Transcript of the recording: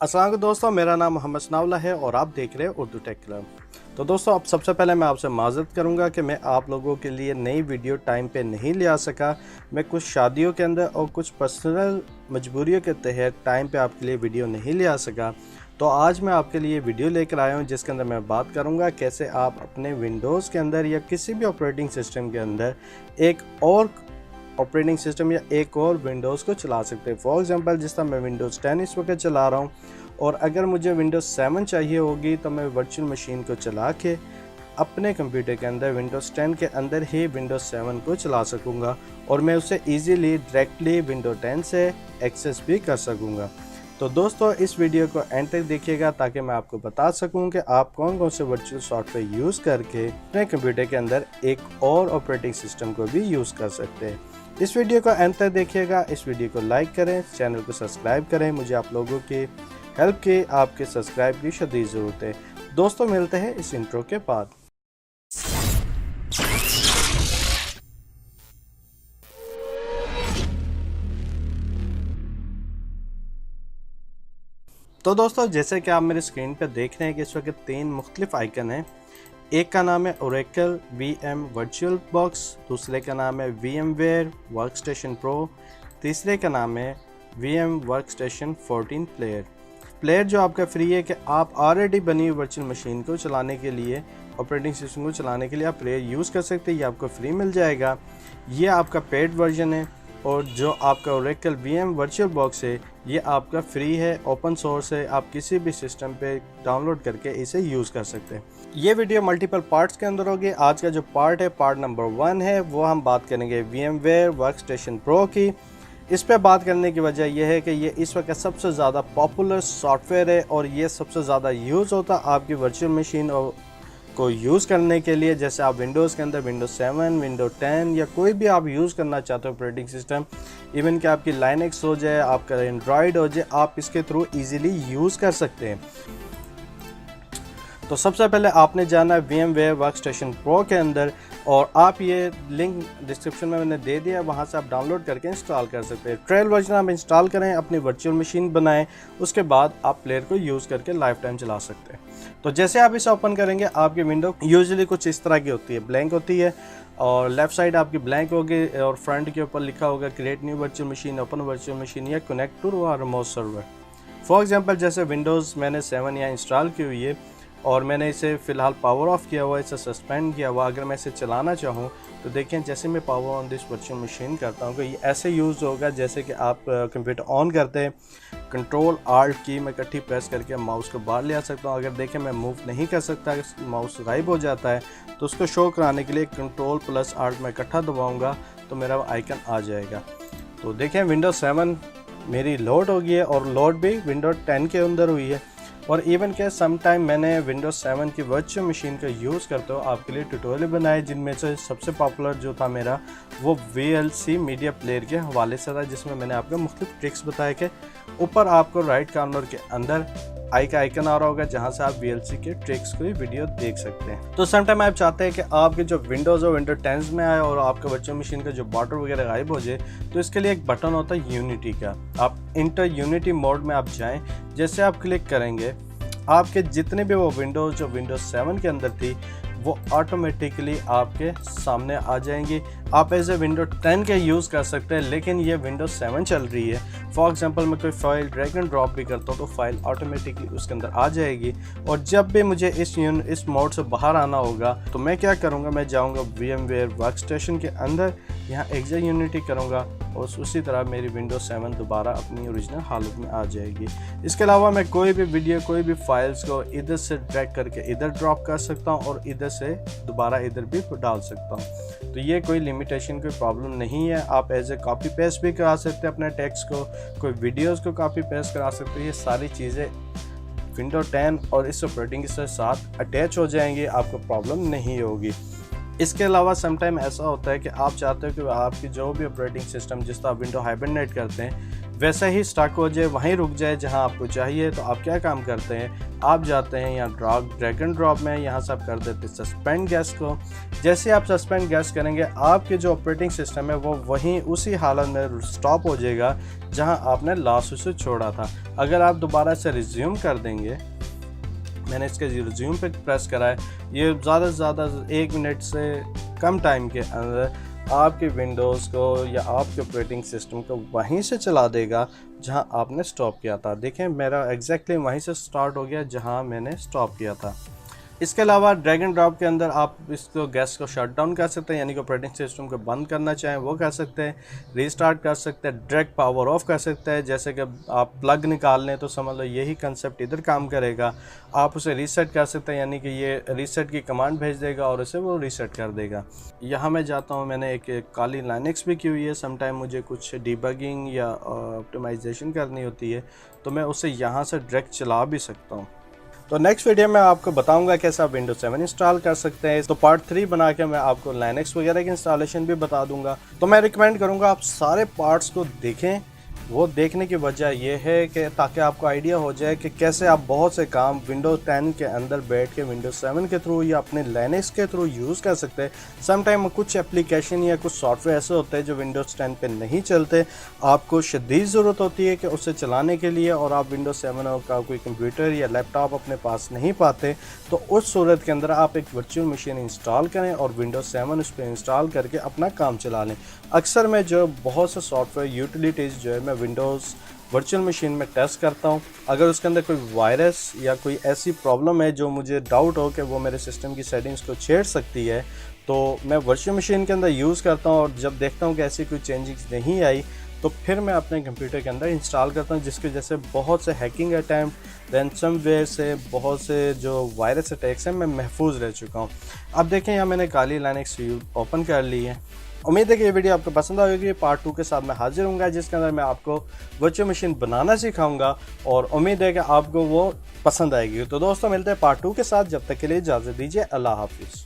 अस्सलाम वालेकुम दोस्तों, मेरा नाम मोहम्मद सनाउल्लाह है और आप देख रहे हैं उर्दू टेक क्लब। तो दोस्तों, अब सबसे पहले मैं आपसे माज़रत करूंगा कि मैं आप लोगों के लिए नई वीडियो टाइम पे नहीं ले आ सका। मैं कुछ शादियों के अंदर और कुछ पर्सनल मजबूरियों के तहत टाइम पे आपके लिए वीडियो नहीं ले आ सका। तो आज मैं आपके लिए वीडियो लेकर आया हूं जिसके अंदर मैं बात करूंगा कैसे आप अपने विंडोज़ के अंदर या किसी भी ऑपरेटिंग सिस्टम के अंदर एक और ऑपरेटिंग सिस्टम या एक और विंडोज़ को चला सकते हैं। फॉर एग्जांपल, जिस तरह मैं विंडोज़ 10 इस वक्त चला रहा हूँ और अगर मुझे विंडोज़ 7 चाहिए होगी तो मैं वर्चुअल मशीन को चला के अपने कंप्यूटर के अंदर विंडोज़ 10 के अंदर ही विंडोज़ 7 को चला सकूँगा और मैं उसे ईज़िली डायरेक्टली विंडोज़ 10 से एक्सेस भी कर सकूँगा। तो दोस्तों, इस वीडियो को एंड तक देखिएगा ताकि मैं आपको बता सकूं कि आप कौन कौन से वर्चुअल सॉफ्टवेयर यूज़ करके अपने कंप्यूटर के अंदर एक और ऑपरेटिंग सिस्टम को भी यूज़ कर सकते हैं। इस वीडियो को एंड तक देखिएगा, इस वीडियो को लाइक करें, चैनल को सब्सक्राइब करें। मुझे आप लोगों की हेल्प की, आपके सब्सक्राइब की शदीद ज़रूरत है। दोस्तों, मिलते हैं इस इंट्रो के बाद। तो दोस्तों, जैसे कि आप मेरे स्क्रीन पर देख रहे हैं कि इस वक्त 3 मुख्तलिफ आइकन हैं। एक का नाम है ओरेकल VM वर्चुअल बॉक्स, दूसरे का नाम है VMware वर्कस्टेशन प्रो, तीसरे का नाम है VM वर्कस्टेशन 14 प्लेयर जो आपका फ्री है कि आप ऑलरेडी बनी हुई वर्चुअल मशीन को चलाने के लिए, ऑपरेटिंग सिस्टम को चलाने के लिए आप प्लेयर यूज़ कर सकते हैं। ये आपको फ्री मिल जाएगा। ये आपका पेड वर्जन है और जो आपका ओरेकल VM वर्चुअल बॉक्स है ये आपका फ्री है, ओपन सोर्स है। आप किसी भी सिस्टम पे डाउनलोड करके इसे यूज़ कर सकते हैं। ये वीडियो मल्टीपल पार्ट्स के अंदर होगी। आज का जो पार्ट है, पार्ट नंबर 1 है, वो हम बात करेंगे VMware वर्कस्टेशन प्रो की। इस पे बात करने की वजह यह है कि ये इस वक्त सबसे ज़्यादा पॉपुलर सॉफ्टवेयर है और ये सबसे ज़्यादा यूज़ होता है आपकी वर्चुअल मशीन को यूज़ करने के लिए। जैसे आप विंडोज़ के अंदर विंडोज़ 7, विंडोज़ 10 या कोई भी आप यूज़ करना चाहते हो ऑपरेटिंग सिस्टम, इवन कि आपकी लाइनक्स हो जाए, आपका एंड्रॉयड हो जाए, आप इसके थ्रू इजीली यूज़ कर सकते हैं। तो सबसे पहले आपने जाना है VMware वर्कस्टेशन प्रो के अंदर और आप ये लिंक डिस्क्रिप्शन में मैंने दे दिया है, वहाँ से आप डाउनलोड करके इंस्टॉल कर सकते हैं। ट्रायल वर्जन आप इंस्टॉल करें, अपनी वर्चुअल मशीन बनाएं, उसके बाद आप प्लेयर को यूज़ करके लाइफ टाइम चला सकते हैं। तो जैसे आप इसे ओपन करेंगे, आपकी विंडो यूजुअली कुछ इस तरह की होती है, ब्लैंक होती है और लेफ़्ट साइड आपकी ब्लैंक होगी और फ्रंट के ऊपर लिखा होगा create new virtual machine, open virtual machine या connect to remote server. For example, जैसे विंडोज़ मैंने 7 यहाँ इंस्टॉल की हुई है और मैंने इसे फ़िलहाल पावर ऑफ किया हुआ है, इसे सस्पेंड किया हुआ। अगर मैं इसे चलाना चाहूँ तो देखें, जैसे मैं power on this virtual machine करता हूँ तो ये ऐसे यूज़ होगा जैसे कि आप कंप्यूटर ऑन करते हैं, कंट्रोल आल्ट की मैं इकट्ठी प्रेस करके माउस को बाहर ले आ सकता हूँ। अगर देखें मैं मूव नहीं कर सकता, माउस गायब हो जाता है, तो उसको शो कराने के लिए कंट्रोल प्लस आल्ट में इकट्ठा दबाऊँगा तो मेरा आइकन आ जाएगा। तो देखें, विंडोज़ 7 मेरी लोड हो गई है और लोड भी विंडोज़ 10 के अंदर हुई है। और इवन के सम टाइम मैंने विंडोज़ 7 की वर्चुअल मशीन का यूज़ करते हुए आपके लिए ट्यूटोरियल बनाए, जिनमें से सबसे पॉपुलर जो था मेरा वो VLC मीडिया प्लेयर के हवाले से था, जिसमें मैंने आपको मुख्तलिफ ट्रिक्स बताए कि ऊपर आपको राइट कॉर्नर के अंदर आई का आइकन आ रहा होगा जहां से आप VLC के ट्रिक्स को वीडियो देख सकते हैं। तो सम टाइम आप चाहते हैं कि आपके जो विंडोज़ और विंडोज 10 में आए और आपका वर्चुअल मशीन का जो बॉर्डर वगैरह गायब हो जाए, तो इसके लिए एक बटन होता है यूनिटी का। आप इंटर यूनिटी मोड में आप जाएं, जैसे आप क्लिक करेंगे आपके जितने भी वो विंडोज़ जो विंडोज़ 7 के अंदर थी वो ऑटोमेटिकली आपके सामने आ जाएंगी। आप एज ए विंडोज 10 के यूज़ कर सकते हैं, लेकिन ये विंडोज़ 7 चल रही है। फॉर एग्जांपल, मैं कोई फाइल ड्रैग एंड ड्रॉप भी करता हूँ तो फाइल ऑटोमेटिकली उसके अंदर आ जाएगी। और जब भी मुझे इस मोड से बाहर आना होगा तो मैं क्या करूँगा, मैं जाऊँगा VMware वर्कस्टेशन के अंदर, यहाँ एग्जिट यूनिटी करूँगा और उसी तरह मेरी विंडोज़ 7 दोबारा अपनी ओरिजिनल हालत में आ जाएगी। इसके अलावा मैं कोई भी वीडियो, कोई भी फाइल्स को इधर से ड्रैग करके इधर ड्रॉप कर सकता हूँ और इधर से दोबारा इधर भी डाल सकता हूँ। तो ये कोई लिमिटेशन, कोई प्रॉब्लम नहीं है। आप एज ए कॉपी पेस्ट भी करा सकते हैं अपने टेक्स्ट को, कोई वीडियोज़ को कॉपी पेस्ट करा सकते हैं। ये सारी चीज़ें विंडोज 10 और इस ऑपरेटिंग के साथ अटैच हो जाएंगी, आपको प्रॉब्लम नहीं होगी। इसके अलावा सम टाइम ऐसा होता है कि आप चाहते हो कि आपकी जो भी ऑपरेटिंग सिस्टम जिस तरह विंडो हाइबरनेट करते हैं वैसे ही स्टक हो जाए, वहीं रुक जाए जहां आपको चाहिए, तो आप क्या काम करते हैं, आप जाते हैं यहाँ ड्रैग एंड ड्रॉप में, यहाँ से आप कर देते हैं सस्पेंड गैस को। जैसे आप सस्पेंड गैस करेंगे, आपके जो ऑपरेटिंग सिस्टम है वो वहीं उसी हालत में स्टॉप हो जाएगा जहां आपने लास्ट उसे छोड़ा था। अगर आप दोबारा से रिज्यूम कर देंगे, मैंने इसके रिज्यूम पे प्रेस करा है, ये ज़्यादा से ज़्यादा 1 मिनट से कम टाइम के अंदर आपके विंडोज़ को या आपके ऑपरेटिंग सिस्टम को वहीं से चला देगा जहां आपने स्टॉप किया था। देखें मेरा एग्जैक्टली वहीं से स्टार्ट हो गया जहां मैंने स्टॉप किया था। इसके अलावा ड्रैग एंड ड्रॉप के अंदर आप इसको गैस को शट डाउन कर सकते हैं, यानी कि ऑपरेटिंग सिस्टम को बंद करना चाहें वो कर सकते हैं, रीस्टार्ट कर सकते हैं, डायरेक्ट पावर ऑफ कर सकते हैं। जैसे कि आप प्लग निकाल लें तो समझ लो यही कंसेप्ट इधर काम करेगा। आप उसे रीसेट कर सकते हैं, यानी कि ये रीसेट की कमांड भेज देगा और उसे वो रीसेट कर देगा। यहाँ मैं जाता हूँ, मैंने एक काली लाइनक्स भी की हुई है। समटाइम मुझे कुछ डिबगिंग या ऑप्टिमाइजेशन करनी होती है तो मैं उसे यहाँ से डायरेक्ट चला भी सकता हूँ। तो नेक्स्ट वीडियो में आपको बताऊंगा कैसे आप विंडोज 7 इंस्टॉल कर सकते हैं। तो पार्ट 3 बना के मैं आपको लाइनक्स वगैरह की इंस्टॉलेशन भी बता दूंगा। तो मैं रिकमेंड करूंगा आप सारे पार्ट्स को देखें। वो देखने की वजह यह है कि ताकि आपको आइडिया हो जाए कि कैसे आप बहुत से काम विंडोज 10 के अंदर बैठ के विंडोज 7 के थ्रू या अपने लाइनक्स के थ्रू यूज़ कर सकते हैं। समटाइम कुछ एप्लीकेशन या कुछ सॉफ्टवेयर ऐसे होते हैं जो विंडोज 10 पे नहीं चलते, आपको शदीद ज़रूरत होती है कि उसे चलाने के लिए, और आप विंडोज 7 का कोई कंप्यूटर या लैपटॉप अपने पास नहीं पाते, तो उस सूरत के अंदर आप एक वर्चुअल मशीन इंस्टॉल करें और विंडोज 7 उस पर इंस्टॉल करके अपना काम चला लें। अक्सर मैं जो बहुत से सॉफ्टवेयर यूटिलिटीज़ जो है मैं विंडोज़ वर्चुअल मशीन में टेस्ट करता हूं। अगर उसके अंदर कोई वायरस या कोई ऐसी प्रॉब्लम है जो मुझे डाउट हो कि वो मेरे सिस्टम की सेटिंग्स को छेड़ सकती है, तो मैं वर्चुअल मशीन के अंदर यूज़ करता हूं, और जब देखता हूं कि ऐसी कोई चेंजेस नहीं आई तो फिर मैं अपने कंप्यूटर के अंदर इंस्टॉल करता हूं, जिसकी वजह से बहुत से हैकिंग अटैम्प्ट, रैनसमवेयर से, बहुत से जो वायरस अटैक्स हैं मैं महफूज रह चुका हूँ। अब देखें यहाँ मैंने काली लाइनक्स ओपन कर ली है। उम्मीद है कि ये वीडियो आपको पसंद आएगी। पार्ट 2 के साथ मैं हाजिर हूँगा, जिसके अंदर मैं आपको वर्चुअल मशीन बनाना सिखाऊंगा, और उम्मीद है कि आपको वो पसंद आएगी। तो दोस्तों मिलते हैं पार्ट 2 के साथ, जब तक के लिए इजाज़त दीजिए। अल्लाह हाफिज़।